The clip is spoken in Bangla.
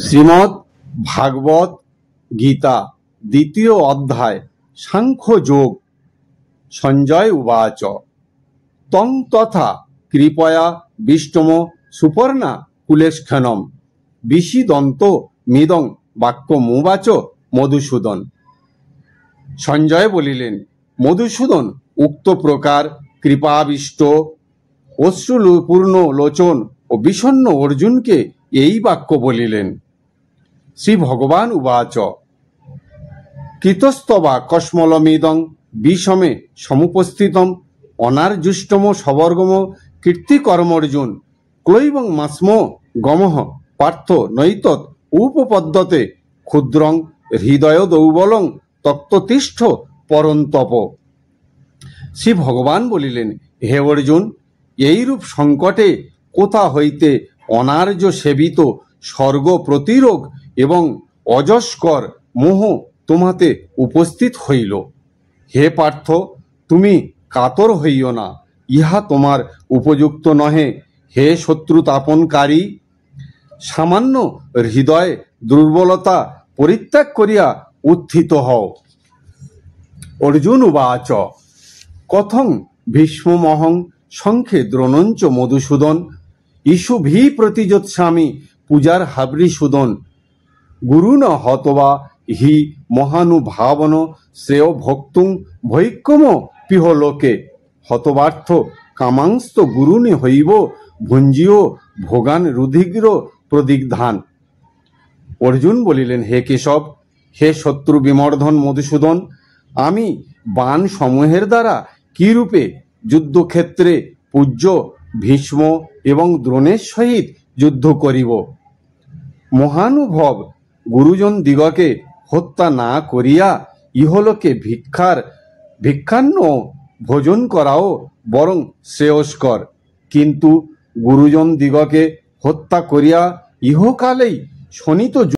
শ্রীমদ্ ভাগবত গীতা দ্বিতীয় অধ্যায় সাংখ্যযোগ। সঞ্জয় উবাচ তং তথা কৃপয়া বিষ্টম সুপর্ণা কুলেক্ষণম বিশিদন্ত মিদং বাক্যমুবাচ মধুসূদন। সঞ্জয় বলিলেন, মধুসূদন উক্ত প্রকার কৃপাবিষ্ট অশ্রুপূর্ণ লোচন ও বিষণ্ণ অর্জুনকে এই বাক্য বলিলেন। শ্রী ভগবান উবাচ কৃতস্তবা কস্মলমিদং বিষমে সমুপস্থিতম অনার্জুষ্টম সবর্গম কীর্তিকর্মর্জুন ক্লৈবং মাস্ম গমঃ পার্থ নৈতৎ উপপদ্যতে ক্ষুদ্রং হৃদয় দৌবলং তত্ত্বতিষ্ঠ পরন্তপ। শ্রী ভগবান বলিলেন, হে অর্জুন, এইরূপ সংকটে কোথা হইতে অনার্য সেবিত স্বর্গ প্রতিরোগ এবং অজস্কর মোহ তোমাতে উপস্থিত হইল? হে পার্থ, তুমি কাতর হইও না, ইহা তোমার উপযুক্ত নহে। হে শত্রুতাপনকারী, সামান্য হৃদয় দুর্বলতা পরিত্যাগ করিয়া উত্থিত হও। অর্জুন উবাচ কথং ভীষ্মমহং সংখ্যে দ্রোণঞ্চ মধুসূদন ইষুভি প্রতিযোৎস্যামি পূজার হাবৃসূদন গুরুণ হতবা হি মহানুভাবন শ্রেয় ভক্তুং ভৈক্যম পিহ লোকে হতবার্থ কামাংস্ত গুরুনি হইব ভুঞ্জিও ভোগান রুধিগ্র প্রদিগ্ধান। অর্জুন বলিলেন, হে কেশব, হে শত্রু বিমর্ধন মধুসূদন, আমি বাণ সমূহের দ্বারা কিরূপে যুদ্ধক্ষেত্রে পূজ্য ভীষ্ম এবং দ্রোণের সহিত যুদ্ধ করিব? মহানুভব গুরুজন দিগকে হত্যা না করিয়া ইহলোকে ভিক্ষান্ন ভোজন করাও বরং শ্রেয়স্কর। কিন্তু গুরুজন দিগকে হত্যা করিয়া ইহকালেই শোণিত